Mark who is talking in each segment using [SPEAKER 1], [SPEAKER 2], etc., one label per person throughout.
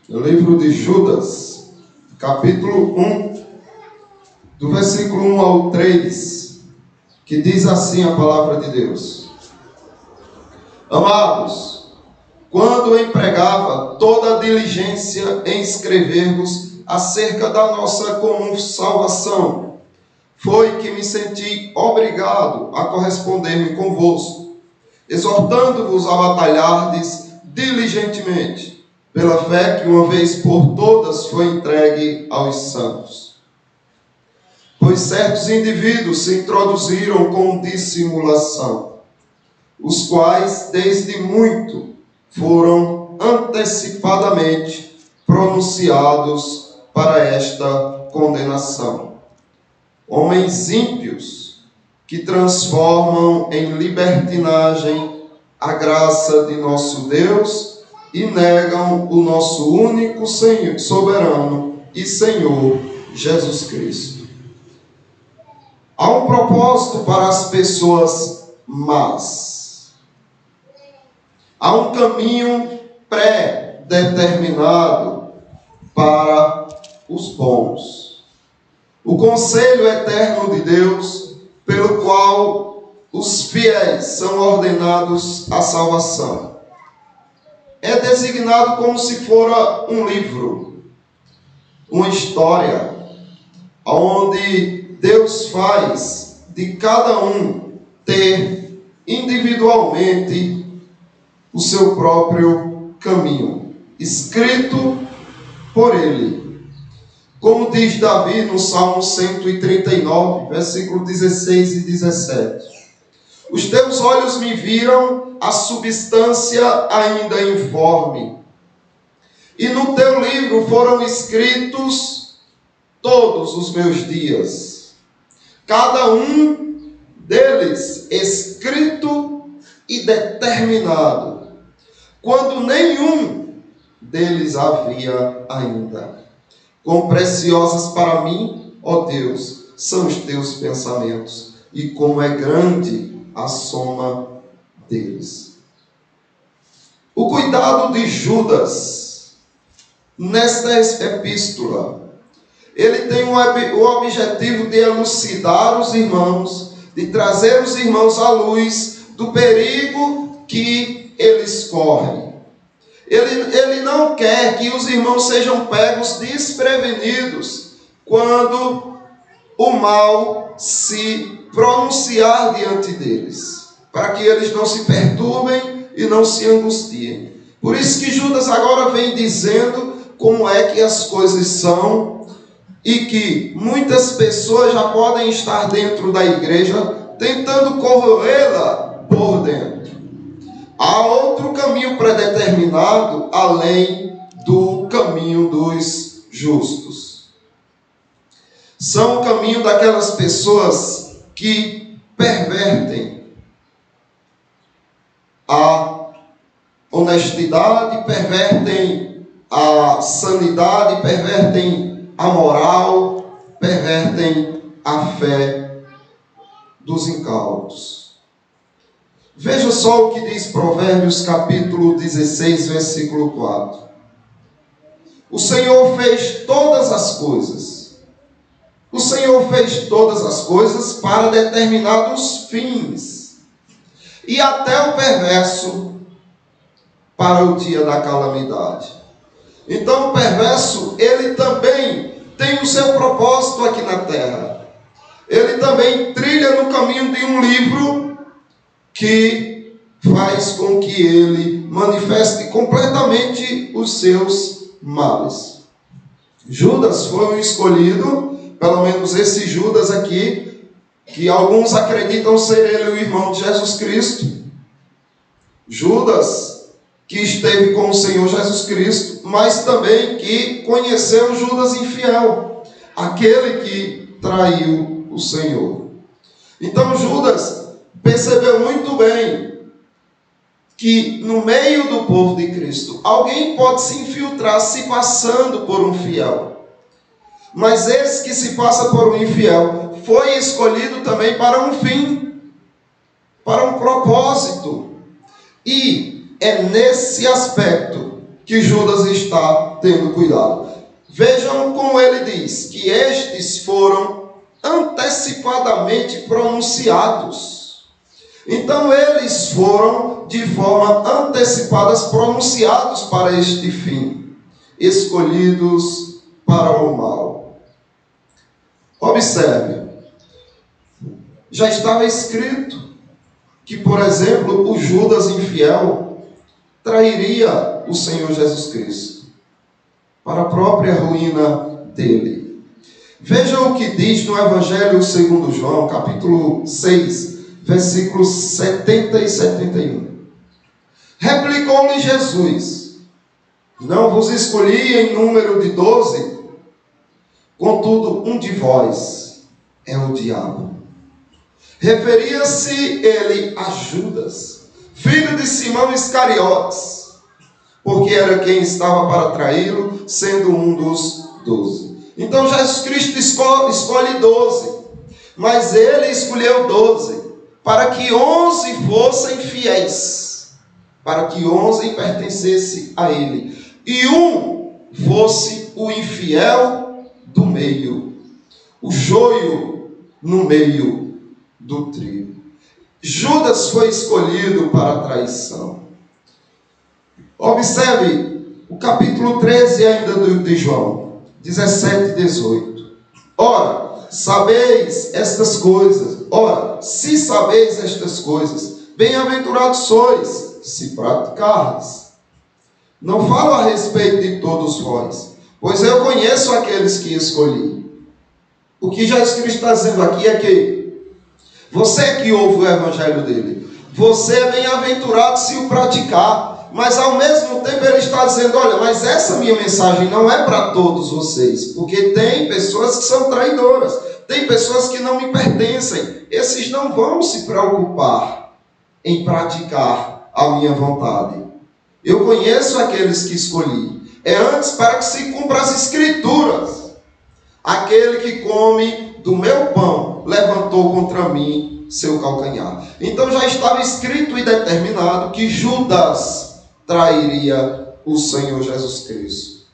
[SPEAKER 1] No livro de Judas, capítulo 1, do versículo 1 ao 3, que diz assim a palavra de Deus: Amados, quando empregava toda a diligência em escrever-vos acerca da nossa comum salvação, foi que me senti obrigado a corresponder-me convosco, exortando-vos a batalhardes diligentemente pela fé que uma vez por todas foi entregue aos santos. Pois certos indivíduos se introduziram com dissimulação, os quais desde muito foram antecipadamente pronunciados para esta condenação. Homens ímpios que transformam em libertinagem a graça de nosso Deus e negam o nosso único Senhor, soberano e Senhor Jesus Cristo. Há um propósito para as pessoas más. Há um caminho pré-determinado para os bons. O conselho eterno de Deus, pelo qual os fiéis são ordenados à salvação, é designado como se fora um livro, uma história, onde Deus faz de cada um ter individualmente o seu próprio caminho, escrito por Ele. Como diz Davi no Salmo 139, versículo 16 e 17. Os teus olhos me viram a substância ainda informe, e no teu livro foram escritos todos os meus dias, cada um deles escrito e determinado, quando nenhum deles havia ainda. Quão preciosas para mim, ó Deus, são os teus pensamentos, e como é grande a soma deles. O cuidado de Judas nesta epístola, ele tem o objetivo de elucidar os irmãos, de trazer os irmãos à luz do perigo que eles correm. Ele não quer que os irmãos sejam pegos desprevenidos quando o mal se pronunciar diante deles, para que eles não se perturbem e não se angustiem. Por isso que Judas agora vem dizendo como é que as coisas são, e que muitas pessoas já podem estar dentro da igreja tentando corroê-la por dentro. Há outro caminho predeterminado além do caminho dos justos. São o caminho daquelas pessoas que pervertem a honestidade, pervertem a sanidade, pervertem a moral, pervertem a fé dos incautos. Veja só o que diz Provérbios capítulo 16, versículo 4. O Senhor fez todas as coisas. O Senhor fez todas as coisas para determinados fins, e até o perverso para o dia da calamidade. Então o perverso, ele também tem o seu propósito aqui na terra. Ele também trilha no caminho de um livro que faz com que ele manifeste completamente os seus males. Judas foi o escolhido, pelo menos esse Judas aqui, que alguns acreditam ser ele o irmão de Jesus Cristo. Judas, que esteve com o Senhor Jesus Cristo, mas também que conheceu Judas infiel, aquele que traiu o Senhor. Então Judas percebeu muito bem que no meio do povo de Cristo, alguém pode se infiltrar se passando por um fiel. Mas esse que se passa por um infiel foi escolhido também para um fim, para um propósito. E é nesse aspecto que Judas está tendo cuidado. Vejam como ele diz, que estes foram antecipadamente pronunciados. Então eles foram de forma antecipada pronunciados para este fim, escolhidos para o mal. Observe, já estava escrito que, por exemplo, o Judas infiel trairia o Senhor Jesus Cristo para a própria ruína dele. Vejam o que diz no Evangelho segundo João, capítulo 6, versículos 70 e 71. Replicou-lhe Jesus: não vos escolhi em número de 12, contudo um de vós é o diabo. Referia-se ele a Judas, filho de Simão Iscariotes, porque era quem estava para traí-lo, sendo um dos 12. Então Jesus Cristo escolhe 12, mas ele escolheu 12, para que 11 fossem fiéis, para que 11 pertencessem a ele, e um fosse o infiel do meio, o joio no meio do trigo. Judas foi escolhido para a traição. Observe o capítulo 13 ainda de João, 17 e 18. Ora, sabeis estas coisas. Ora, se sabeis estas coisas, bem-aventurados sois, se praticardes. Não falo a respeito de todos vós, pois eu conheço aqueles que escolhi. O que Jesus Cristo está dizendo aqui é que você que ouve o evangelho dele, você é bem-aventurado se o praticar, mas ao mesmo tempo ele está dizendo: olha, mas essa minha mensagem não é para todos vocês, porque tem pessoas que são traidoras, tem pessoas que não me pertencem, esses não vão se preocupar em praticar a minha vontade. Eu conheço aqueles que escolhi, é antes para que se cumpra as escrituras: aquele que come do meu pão levantou contra mim seu calcanhar. Então já estava escrito e determinado que Judas trairia o Senhor Jesus Cristo.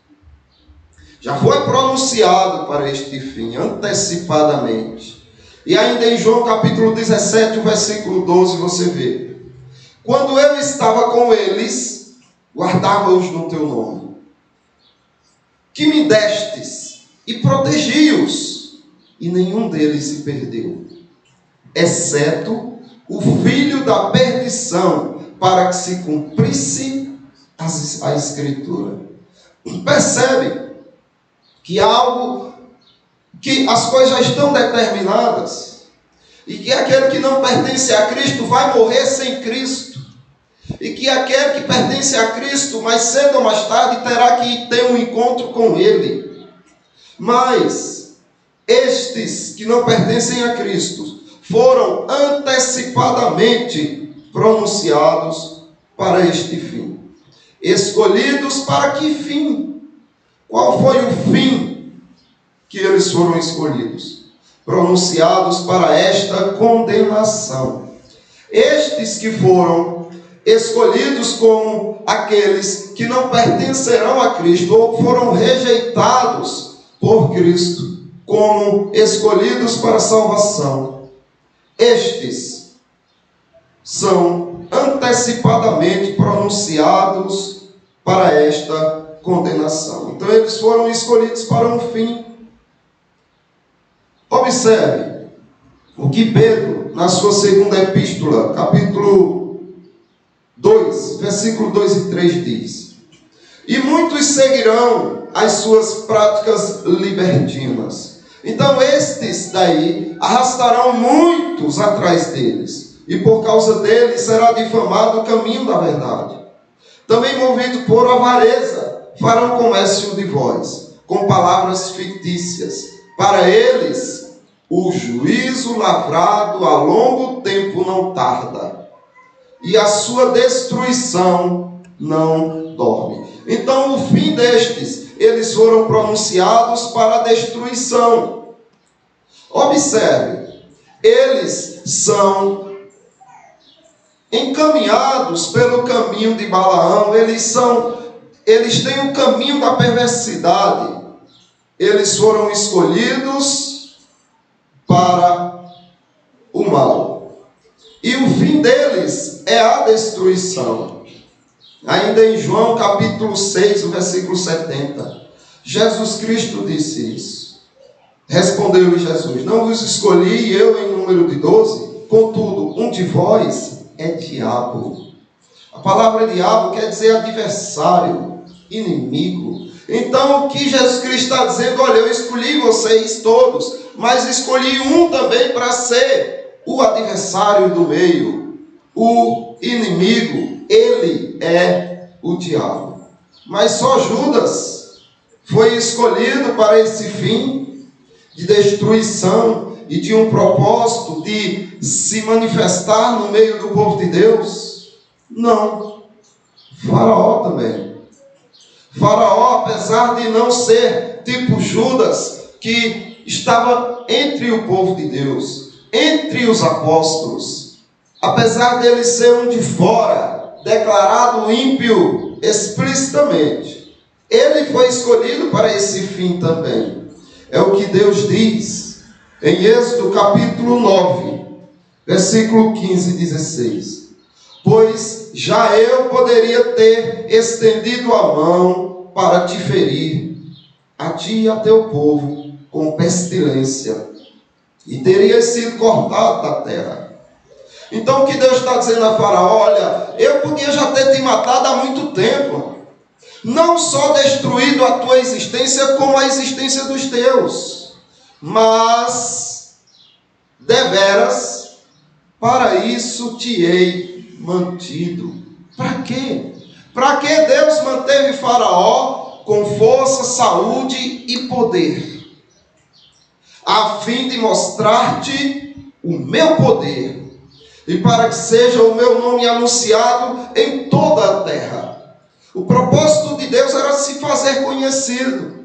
[SPEAKER 1] Já foi pronunciado para este fim, antecipadamente. E ainda em João capítulo 17, o versículo 12, você vê: quando eu estava com eles, guardava-os no teu nome, que me destes, e protegi-os, e nenhum deles se perdeu, exceto o filho da perdição, para que se cumprisse a Escritura. Percebe que as coisas já estão determinadas, e que aquele que não pertence a Cristo vai morrer sem Cristo, e que aquele que pertence a Cristo, mais cedo ou mais tarde, terá que ter um encontro com Ele. Mas estes que não pertencem a Cristo foram antecipadamente pronunciados para este fim. Escolhidos para que fim? Qual foi o fim que eles foram escolhidos? Pronunciados para esta condenação. Estes que foram escolhidos como aqueles que não pertencerão a Cristo, ou foram rejeitados por Cristo, como escolhidos para a salvação, estes são antecipadamente pronunciados para esta condenação. Então eles foram escolhidos para um fim. Observe o que Pedro, na sua segunda epístola, capítulo 2, versículo 2 e 3 diz: e muitos seguirão as suas práticas libertinas. Então estes daí arrastarão muitos atrás deles, e por causa deles será difamado o caminho da verdade. Também movido por avareza, farão comércio de vós, com palavras fictícias. Para eles, o juízo lavrado a longo tempo não tarda, e a sua destruição não dorme. Então o fim destes, eles foram pronunciados para a destruição. Observe, eles são encaminhados pelo caminho de Balaão, eles são eles têm o caminho da perversidade. Eles foram escolhidos para o mal. E o fim deles é a destruição. Ainda em João capítulo 6, o versículo 70, Jesus Cristo disse isso. Respondeu-lhe Jesus: não vos escolhi eu em número de 12, contudo, um de vós é diabo. A palavra diabo quer dizer adversário, inimigo. Então, o que Jesus Cristo está dizendo? Olha, eu escolhi vocês todos, mas escolhi um também para ser o adversário do meio, o inimigo. Ele é o diabo. Mas só Judas foi escolhido para esse fim de destruição e de um propósito de se manifestar no meio do povo de Deus? Não. Faraó também. Faraó, apesar de não ser tipo Judas, que estava entre o povo de Deus, entre os apóstolos, apesar dele ser um de fora, declarado ímpio explicitamente, ele foi escolhido para esse fim também. É o que Deus diz em Êxodo capítulo 9, versículo 15 e 16. Pois já eu poderia ter estendido a mão para te ferir, a ti e a teu povo, com pestilência, e terias sido cortado da terra. Então o que Deus está dizendo a Faraó? Olha, eu podia já ter te matado há muito tempo, não só destruído a tua existência, como a existência dos teus, mas deveras para isso te hei mantido. Para quê? Para que Deus manteve Faraó com força, saúde e poder? A fim de mostrar-te o meu poder e para que seja o meu nome anunciado em toda a terra. O propósito de Deus era se fazer conhecido.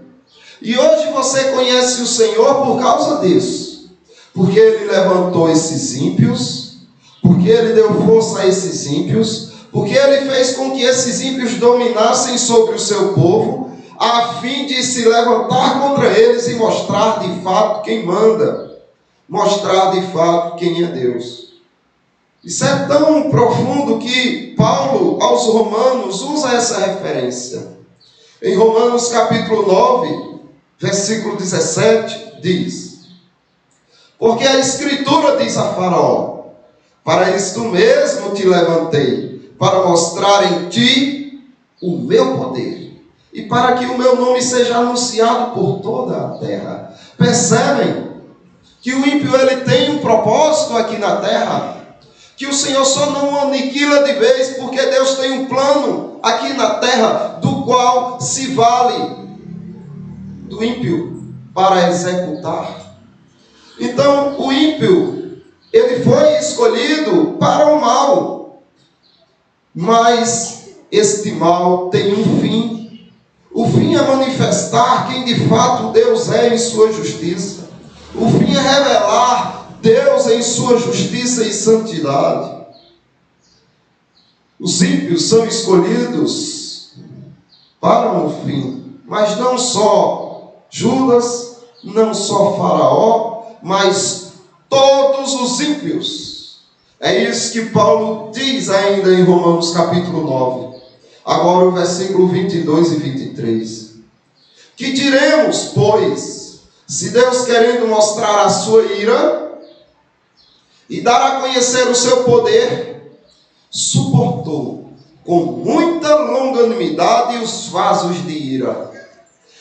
[SPEAKER 1] E hoje você conhece o Senhor por causa disso. Porque Ele levantou esses ímpios, porque Ele deu força a esses ímpios, porque Ele fez com que esses ímpios dominassem sobre o seu povo, a fim de se levantar contra eles e mostrar de fato quem manda, mostrar de fato quem é Deus. Isso é tão profundo que Paulo, aos Romanos, usa essa referência. Em Romanos capítulo 9, versículo 17, diz: porque a Escritura diz a Faraó: para isto mesmo te levantei, para mostrar em ti o meu poder, e para que o meu nome seja anunciado por toda a terra. Percebem que o ímpio ele tem um propósito aqui na terra, que o Senhor só não o aniquila de vez, porque Deus tem um plano aqui na terra, do qual se vale do ímpio para executar. Então o ímpio, ele foi escolhido para o mal, mas este mal tem um fim. O fim é manifestar quem de fato Deus é em sua justiça. O fim é revelar Deus em sua justiça e santidade. Os ímpios são escolhidos para um fim, mas não só Judas, não só Faraó, mas todos os ímpios. É isso que Paulo diz ainda em Romanos capítulo 9. Agora o versículo 22 e 23. Que diremos, pois, se Deus, querendo mostrar a sua ira e dar a conhecer o seu poder, suportou com muita longanimidade os vasos de ira.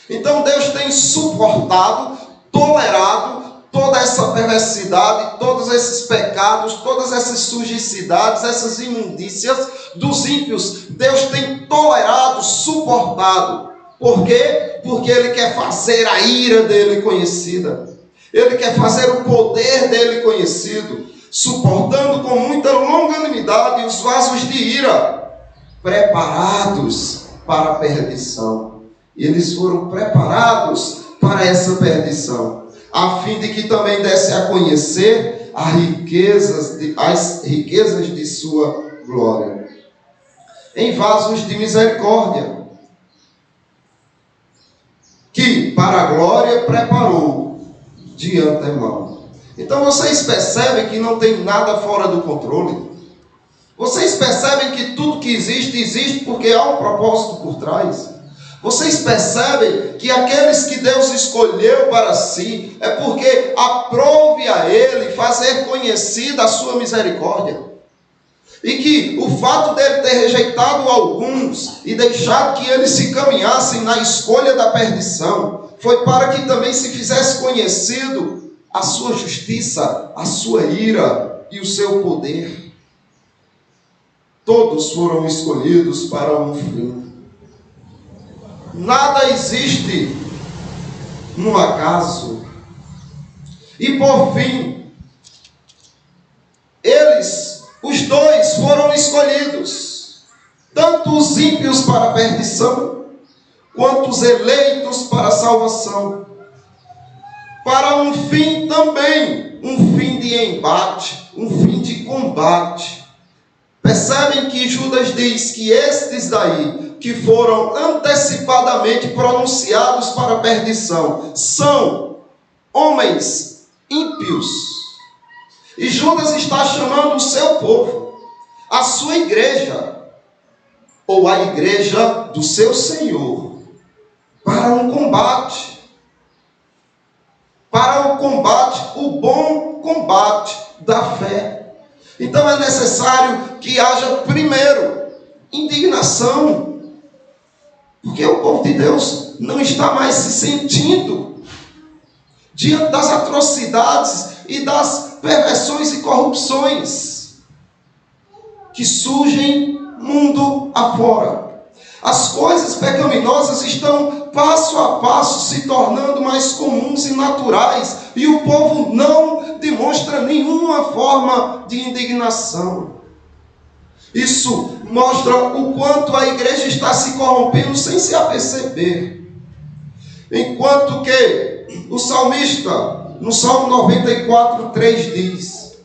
[SPEAKER 1] Então Deus tem suportado, tolerado toda essa perversidade, todos esses pecados, todas essas sujicidades, essas imundícias dos ímpios. Deus tem tolerado, suportado. Por quê? Porque Ele quer fazer a ira dele conhecida. Ele quer fazer o poder dele conhecido, suportando com muita longanimidade os vasos de ira, preparados para a perdição. Eles foram preparados para essa perdição, a fim de que também desse a conhecer as riquezas de sua glória. Em vasos de misericórdia, para a glória preparou de antemão. Então vocês percebem que não tem nada fora do controle? Vocês percebem que tudo que existe, existe porque há um propósito por trás? Vocês percebem que aqueles que Deus escolheu para si, é porque aprove a Ele fazer conhecida a sua misericórdia. E que o fato dele ter rejeitado alguns e deixado que eles se caminhassem na escolha da perdição, foi para que também se fizesse conhecido a sua justiça, a sua ira e o seu poder. Todos foram escolhidos para um fim. Nada existe no acaso. E por fim, os dois foram escolhidos, tanto os ímpios para a perdição, quanto os eleitos para a salvação, para um fim também, um fim de embate, um fim de combate. Percebem que Judas diz que estes daí, que foram antecipadamente pronunciados para a perdição, são homens ímpios. E Judas está chamando o seu povo, a sua igreja, ou a igreja do seu Senhor, para um combate. Para o combate, o bom combate da fé. Então é necessário que haja primeiro indignação, porque o povo de Deus não está mais se sentindo diante das atrocidades e das perversões e corrupções que surgem mundo afora. As coisas pecaminosas estão passo a passo se tornando mais comuns e naturais, e o povo não demonstra nenhuma forma de indignação. Isso mostra o quanto a igreja está se corrompendo sem se aperceber. Enquanto que o salmista, no Salmo 94:3 diz: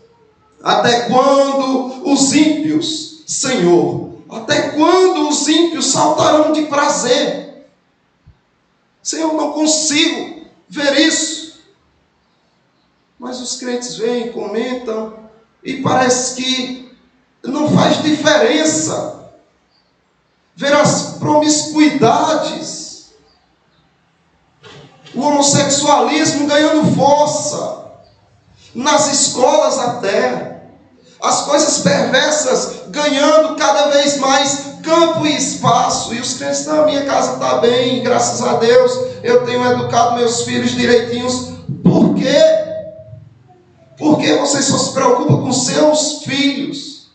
[SPEAKER 1] até quando os ímpios, Senhor, até quando os ímpios saltarão de prazer? Senhor, não consigo ver isso. Mas os crentes vêm, comentam, e parece que não faz diferença ver as promiscuidades, o homossexualismo ganhando força, nas escolas até, as coisas perversas ganhando cada vez mais campo e espaço, e os crentes, na minha casa está bem, graças a Deus, eu tenho educado meus filhos direitinhos. Por quê? Porque você só se preocupa com seus filhos?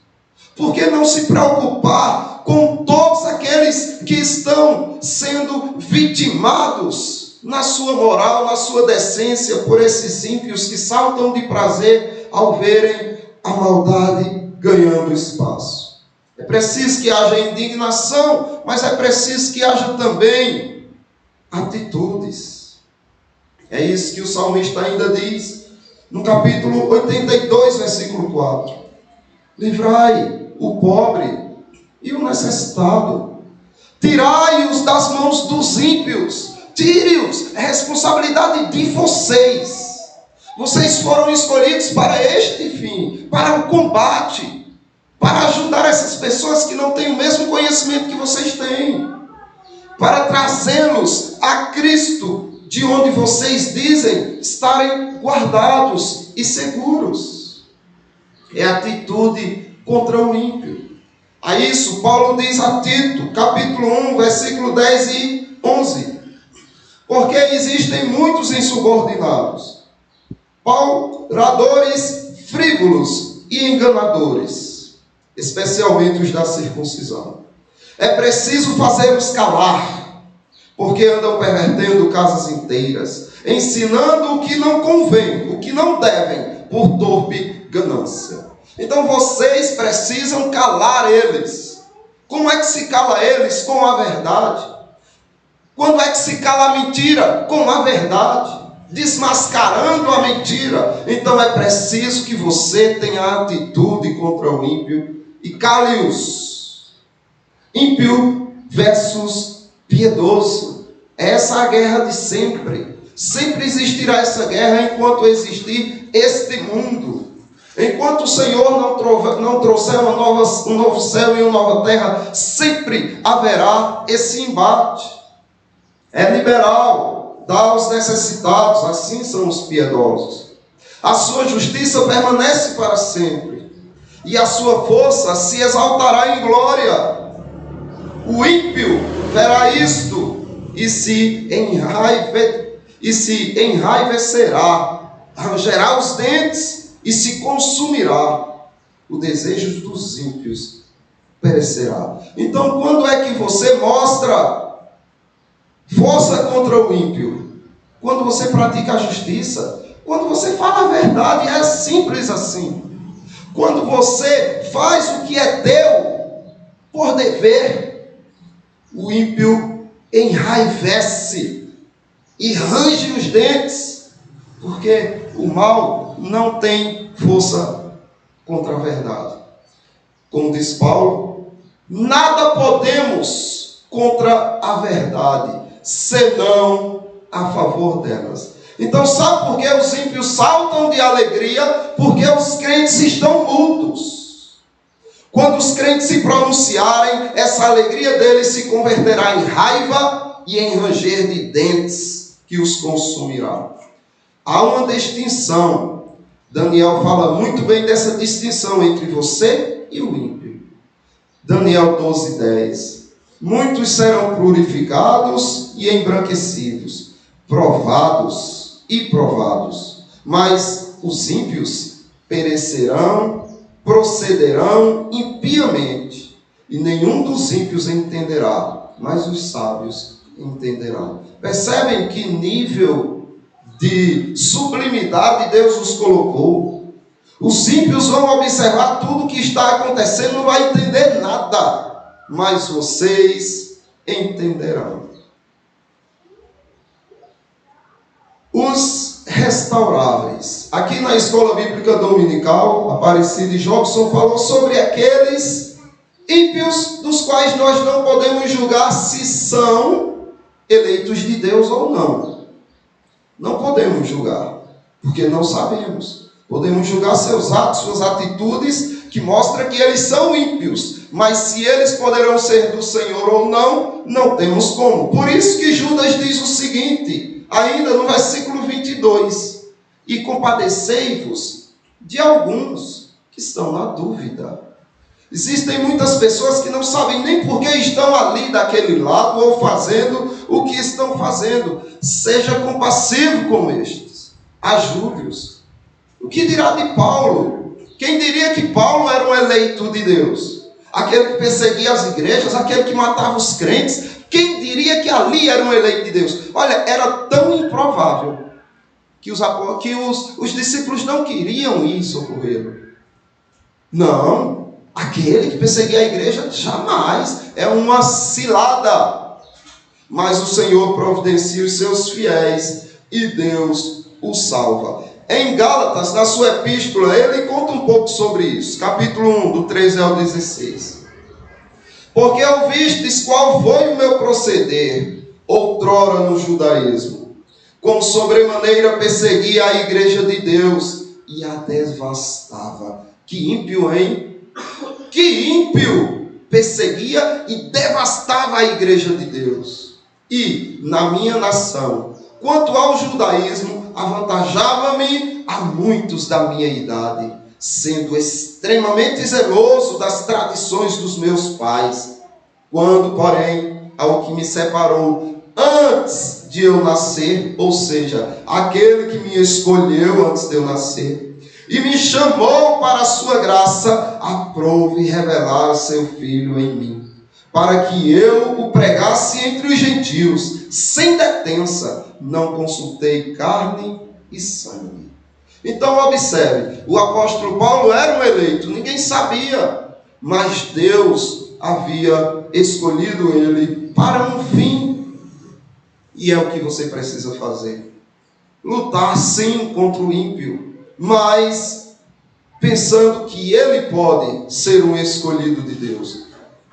[SPEAKER 1] Por que não se preocupar com todos aqueles que estão sendo vitimados na sua moral, na sua decência, por esses ímpios que saltam de prazer ao verem a maldade ganhando espaço? É preciso que haja indignação, mas é preciso que haja também atitudes. É isso que o salmista ainda diz, no capítulo 82, versículo 4. Livrai o pobre e o necessitado, tirai-os das mãos dos ímpios, tire-os, é responsabilidade de vocês. Vocês foram escolhidos para este fim, para o combate, para ajudar essas pessoas que não têm o mesmo conhecimento que vocês têm, para trazê-los a Cristo, de onde vocês dizem estarem guardados e seguros. É atitude contra o ímpio. A isso Paulo diz a Tito, capítulo 1, versículo 10 e 11. Porque existem muitos insubordinados, oradores frívolos e enganadores, especialmente os da circuncisão. É preciso fazê-los calar, porque andam pervertendo casas inteiras, ensinando o que não convém, o que não devem, por torpe ganância. Então vocês precisam calar eles. Como é que se cala eles? Com a verdade. Quando é que se cala a mentira? Com a verdade, desmascarando a mentira. Então é preciso que você tenha atitude contra o ímpio e cale-os. Ímpio versus piedoso. Essa é a guerra de sempre. Sempre existirá essa guerra enquanto existir este mundo. Enquanto o Senhor não trouxer um novo céu e uma nova terra, sempre haverá esse embate. É liberal, dá aos necessitados, assim são os piedosos. A sua justiça permanece para sempre, e a sua força se exaltará em glória. O ímpio verá isto e se enraivecerá, rangerá os dentes e se consumirá. O desejo dos ímpios perecerá. Então, quando é que você mostra força contra o ímpio? Quando você pratica a justiça, quando você fala a verdade, é simples assim. Quando você faz o que é teu por dever, o ímpio enraivece e range os dentes, porque o mal não tem força contra a verdade. Como diz Paulo, nada podemos contra a verdade, senão a favor delas. Então, sabe por que os ímpios saltam de alegria? Porque os crentes estão mudos. Quando os crentes se pronunciarem, essa alegria deles se converterá em raiva e em ranger de dentes que os consumirá. Há uma distinção. Daniel fala muito bem dessa distinção entre você e o ímpio. Daniel 12:10. Muitos serão purificados e embranquecidos, provados e provados, mas os ímpios perecerão, procederão impiamente, e nenhum dos ímpios entenderá, mas os sábios entenderão. Percebem que nível de sublimidade Deus os colocou? Os ímpios vão observar tudo o que está acontecendo, não vai entender nada, mas vocês entenderão. Os restauráveis. Aqui na Escola Bíblica Dominical, Aparecido e Jobson falou sobre aqueles ímpios dos quais nós não podemos julgar se são eleitos de Deus ou não. Não podemos julgar, porque não sabemos. Podemos julgar seus atos, suas atitudes, que mostram que eles são ímpios. Mas se eles poderão ser do Senhor ou não, não temos como. Por isso que Judas diz o seguinte, ainda no versículo 22. E compadecei-vos de alguns que estão na dúvida. Existem muitas pessoas que não sabem nem por que estão ali daquele lado ou fazendo o que estão fazendo. Seja compassivo com estes. Ajude-os. O que dirá de Paulo? Quem diria que Paulo era um eleito de Deus? Aquele que perseguia as igrejas, aquele que matava os crentes. Quem diria que ali era um eleito de Deus? Olha, era tão improvável que os discípulos não queriam ir socorrê-lo. Não, aquele que perseguia a igreja, jamais. É uma cilada. Mas o Senhor providencia os seus fiéis e Deus os salva. Em Gálatas, na sua epístola, ele conta um pouco sobre isso. Capítulo 1, do 13 ao 16. Porque ouvistes qual foi o meu proceder, outrora no judaísmo, como sobremaneira perseguia a igreja de Deus e a devastava. Que ímpio, hein? Que ímpio! Perseguia e devastava a igreja de Deus. E, na minha nação, quanto ao judaísmo, avantajava-me a muitos da minha idade, sendo extremamente zeloso das tradições dos meus pais. Quando, porém, ao que me separou antes de eu nascer, ou seja, aquele que me escolheu antes de eu nascer, e me chamou para a sua graça, aprove revelar seu Filho em mim, para que eu o pregasse entre os gentios, sem detença, não consultei carne e sangue. Então observe, o apóstolo Paulo era um eleito, ninguém sabia, mas Deus havia escolhido ele para um fim, e é o que você precisa fazer. Lutar sim contra o ímpio, mas pensando que ele pode ser um escolhido de Deus.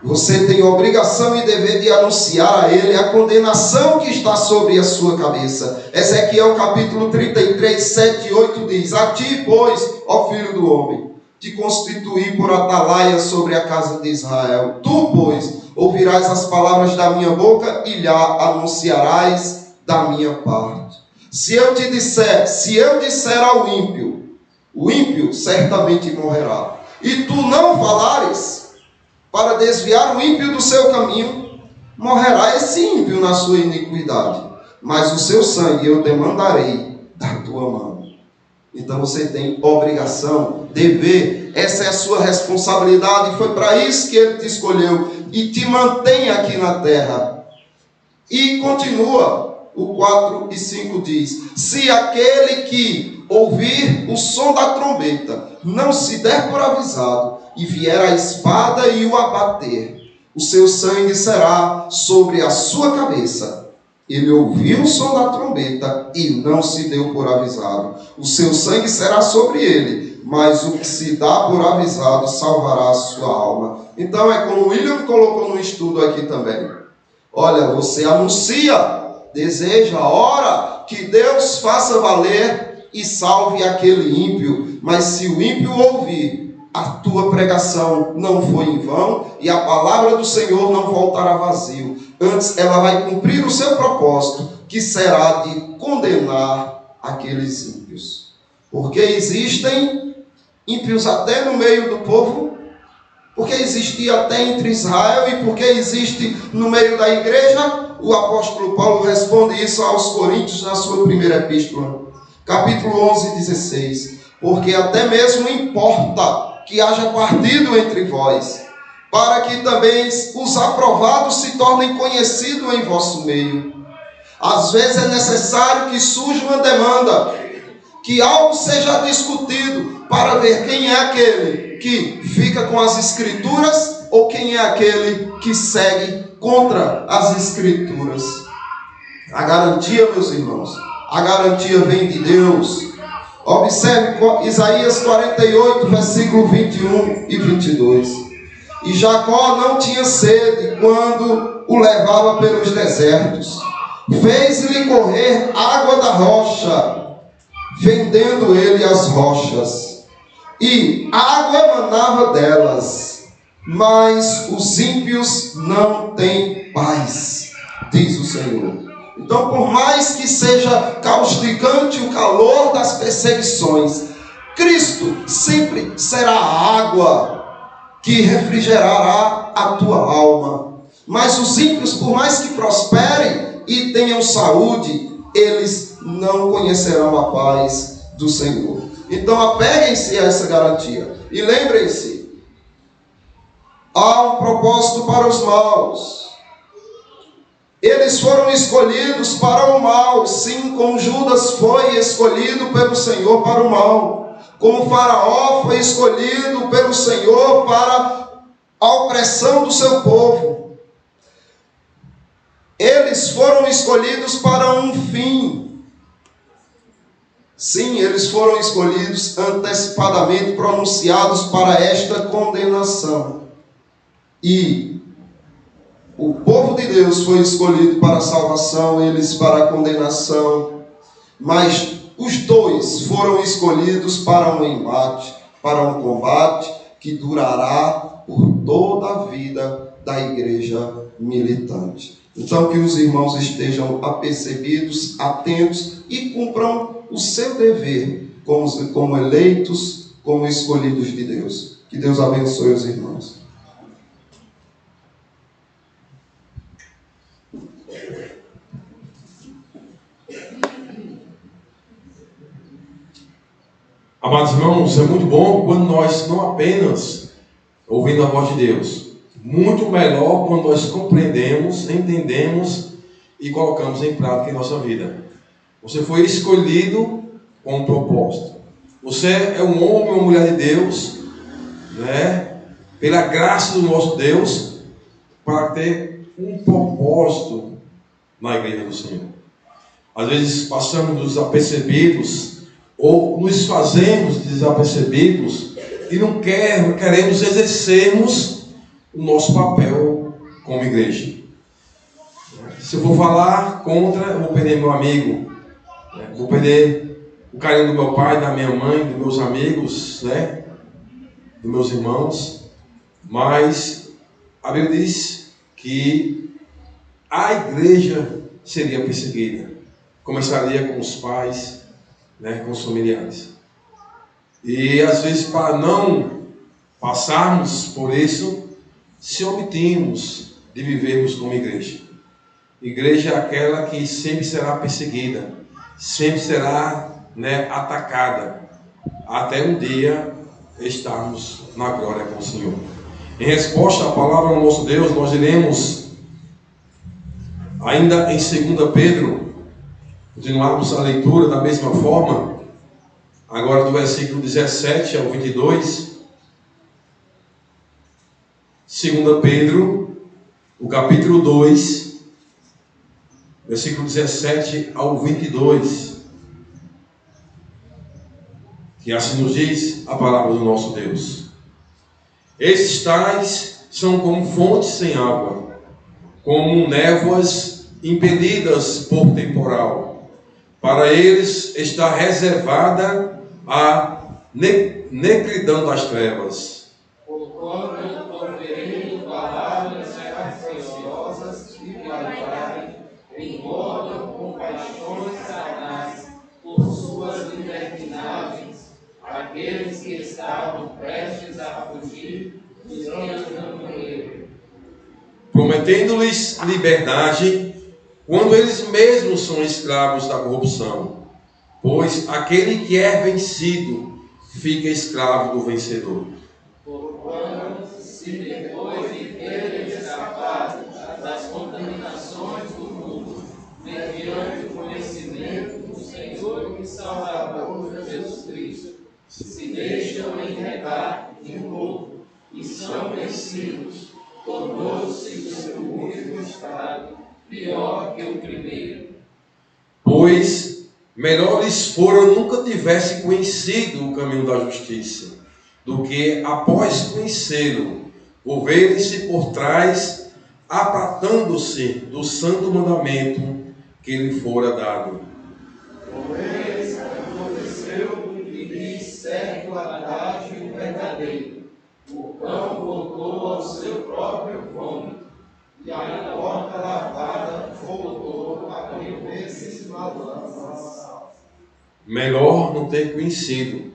[SPEAKER 1] Você tem obrigação e dever de anunciar a ele a condenação que está sobre a sua cabeça. Ezequiel capítulo 33, 7 e 8 diz: A ti, pois, ó filho do homem, te constituí por atalaia sobre a casa de Israel. Tu, pois, ouvirás as palavras da minha boca e lhe anunciarás da minha parte. Se eu disser ao ímpio, o ímpio certamente morrerá, e tu não falares para desviar o ímpio do seu caminho, morrerá esse ímpio na sua iniquidade, mas o seu sangue eu demandarei da tua mão. Então você tem obrigação, dever, essa é a sua responsabilidade, foi para isso que ele te escolheu e te mantém aqui na terra. E continua, o 4 e 5 diz: se aquele que ouvir o som da trombeta não se der por avisado, e vier a espada e o abater, o seu sangue será sobre a sua cabeça. Ele ouviu o som da trombeta e não se deu por avisado. O seu sangue será sobre ele, mas o que se dá por avisado salvará a sua alma. Então é como o William colocou no estudo aqui também. Olha, você anuncia, deseja, ora que Deus faça valer e salve aquele ímpio. Mas se o ímpio ouvir, a tua pregação não foi em vão e a palavra do Senhor não voltará vazio. Antes ela vai cumprir o seu propósito, que será de condenar aqueles ímpios. Porque existem ímpios até no meio do povo, porque existia até entre Israel e porque existe no meio da igreja. O apóstolo Paulo responde isso aos Coríntios na sua primeira epístola, capítulo 11, 16. Porque até mesmo importa que haja partido entre vós, para que também os aprovados se tornem conhecidos em vosso meio. Às vezes é necessário que surja uma demanda, que algo seja discutido, para ver quem é aquele que fica com as Escrituras ou quem é aquele que segue contra as Escrituras. A garantia, meus irmãos, a garantia vem de Deus. Observe Isaías 48, versículo 21 e 22. E Jacó não tinha sede quando o levava pelos desertos. Fez-lhe correr água da rocha, vendendo ele as rochas. E água manava delas. Mas os ímpios não têm paz, diz o Senhor. Então, por mais que seja causticante o calor das perseguições, Cristo sempre será a água que refrigerará a tua alma. Mas os ímpios, por mais que prosperem e tenham saúde, eles não conhecerão a paz do Senhor. Então, apeguem-se a essa garantia. E lembrem-se, há um propósito para os maus. Eles foram escolhidos para o mal, sim, como Judas foi escolhido pelo Senhor para o mal, como Faraó foi escolhido pelo Senhor para a opressão do seu povo. Eles foram escolhidos para um fim. Sim, eles foram escolhidos antecipadamente, pronunciados para esta condenação. E o povo de Deus foi escolhido para a salvação, eles para a condenação. Mas os dois foram escolhidos para um embate, para um combate que durará por toda a vida da igreja militante. Então que os irmãos estejam apercebidos, atentos e cumpram o seu dever como eleitos, como escolhidos de Deus. Que Deus abençoe os irmãos.
[SPEAKER 2] Amados irmãos, é muito bom quando nós não apenas ouvindo a voz de Deus, muito melhor quando nós compreendemos, entendemos e colocamos em prática em nossa vida. Você foi escolhido com um propósito. Você é um homem ou uma mulher de Deus, né? Pela graça do nosso Deus, para ter um propósito na igreja do Senhor. Às vezes passamos desapercebidos ou nos fazemos desapercebidos e não queremos exercermos o nosso papel como igreja. Se eu for falar contra, eu vou perder meu amigo, vou perder o carinho do meu pai, da minha mãe, dos meus amigos, né? Dos meus irmãos. Mas a Bíblia diz que a igreja seria perseguida. Começaria com os pais, né? Com os familiares. E às vezes, para não passarmos por isso, se omitimos de vivermos como igreja. Igreja é aquela que sempre será perseguida, sempre será, né, atacada, até um dia estarmos na glória com o Senhor. Em resposta à palavra do nosso Deus, nós iremos, ainda em 2 Pedro, continuarmos a leitura da mesma forma, agora do versículo 17 ao 22. 2 Pedro, o capítulo 2, versículo 17 ao 22. Que assim nos diz a palavra do nosso Deus. Esses tais são como fontes sem água, como névoas impelidas por temporal. Para eles está reservada a negridão das trevas.
[SPEAKER 3] Porquanto proferem palavras preciosas e qualidade, engordam com paixões carnais por suas libertinagens, aqueles que estavam prestes a fugir diante do banheiro.
[SPEAKER 2] Prometendo-lhes liberdade, quando eles mesmos são escravos da corrupção. Pois aquele que é vencido fica escravo do vencedor.
[SPEAKER 3] Porquanto, se depois de terem escapado das contaminações do mundo, mediante o conhecimento do Senhor e Salvador Jesus Cristo, se deixam enredar de novo e são vencidos, tornou-se o seu último estado pior que o primeiro.
[SPEAKER 2] Pois melhor lhes fora nunca tivessem conhecido o caminho da justiça, do que, após conhecê-lo, volverem-se por trás, apartando-se do santo mandamento que lhe fora dado.
[SPEAKER 3] Com eles aconteceu e lhes segue o adágio verdadeiro. O cão voltou ao seu próprio vômito, e a porta lavada voltou a conhecer-se na lama.
[SPEAKER 2] Melhor não ter conhecido, do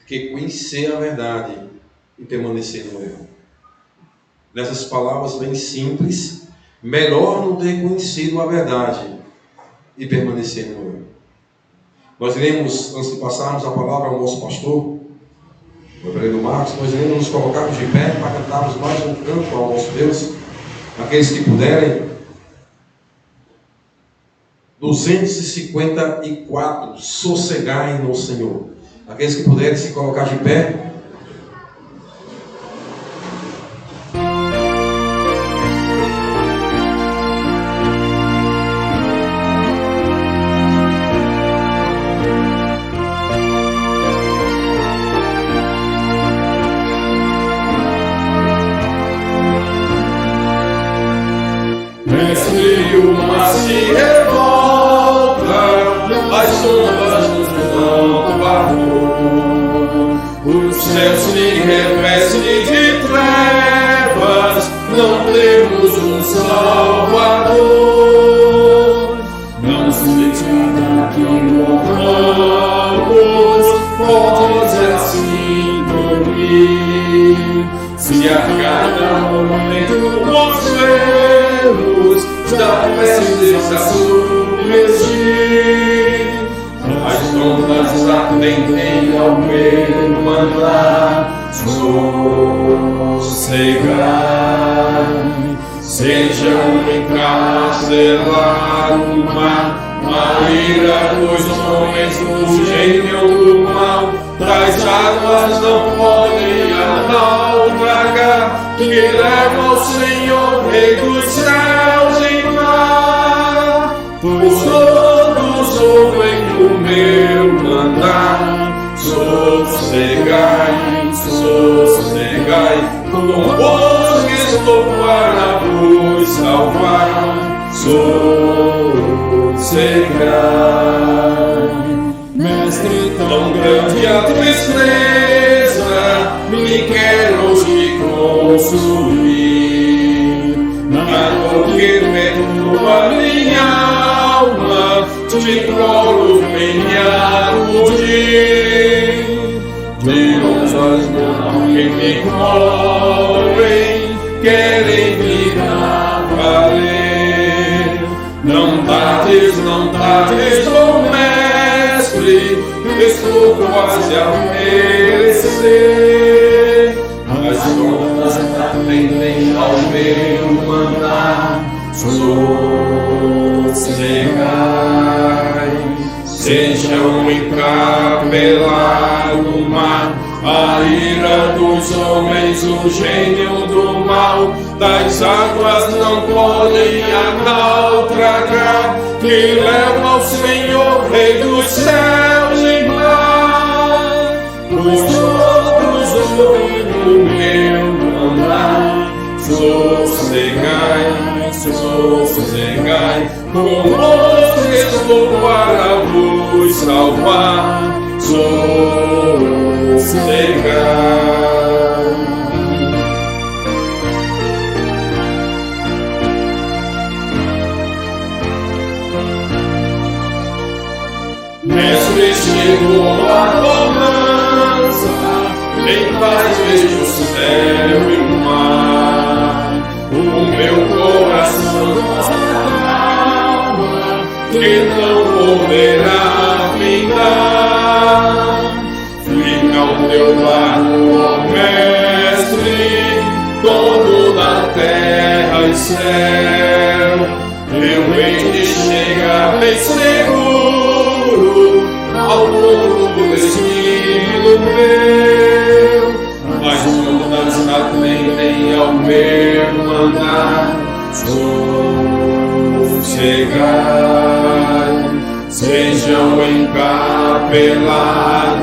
[SPEAKER 2] que conhecer a verdade e permanecer no erro. Nessas palavras bem simples, melhor não ter conhecido a verdade e permanecer no erro. Nós iremos, antes de passarmos a palavra ao nosso pastor, o reverendo Marcos, nós iremos nos colocarmos de pé para cantarmos mais um canto ao nosso Deus. Aqueles que puderem. 254, sossegai no Senhor. Aqueles que puderem se colocar de pé.
[SPEAKER 4] Mestre, o mar se revolta, as ondas nos dão pavor. O céu se reveste de trevas, não temos um Salvador. Não se trata que morramos, pode assim dormir. Se a cada momento nós vemos da peste a submergir, as ondas atendem ao meu mandar, sossegai. Seja encarcelar o mar, a ira dos homens nos gênios do mal, das águas não podem naufragar, que leva o Senhor, Rei dos céus e mar. Pois todos ouvem o meu mandar, sossegai, sossegai, com os que sossegai. Mestre, tão grande a tristeza, me quer hoje consumir. Na dor que perturba minha alma, te imploro, venha acudir. De ondas que me cobrem, querem vir a valer. Não tardes, oh mestre, estou quase a perecer. As ondas atendem ao meu mandar, sossegai. Sejam encapelar no mar a ira dos homens, o gênio do mal. Das águas não podem a naufragar, que leva ao Senhor, Rei dos céus e mar. Pois todos ouvem o meu mandar, sossegai, sossegai, conosco estou para vos salvar, sossegai. Mestre, chegou a bonança, em paz vejo o céu e o mar. O meu coração alma, que não poderá vingar. Fica o teu lado, ó Mestre, dono da terra e céu. Eu hei de chegar bem seguro ao ponto do destino meu. As ondas atendem ao meu mandar, sossegai. Sejam encapelar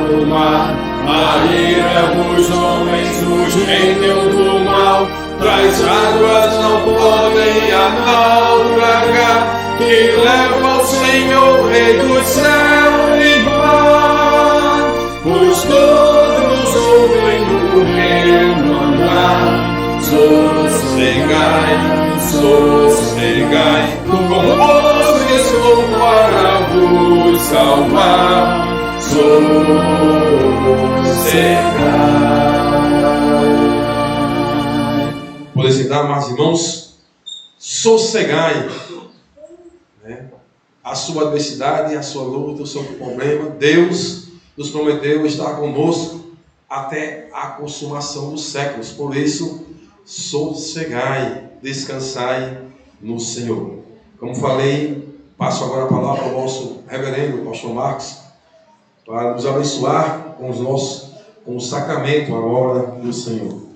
[SPEAKER 4] no mar a ira dos homens, o gênio do mal. Traz águas não podem a naufragar, que leva ao Senhor, Rei do céu e mar. Pois todos ouvem o meu mandar, sossegai, sossegai. Convosco estou para vos salvar, sossegai.
[SPEAKER 2] Por esse dar, meus irmãos, sossegai, né? A sua adversidade, a sua luta, o seu problema. Deus nos prometeu estar conosco até a consumação dos séculos. Por isso, sossegai, descansai no Senhor. Como falei, passo agora a palavra ao nosso reverendo, o pastor Marcos, para nos abençoar com o sacramento agora do Senhor.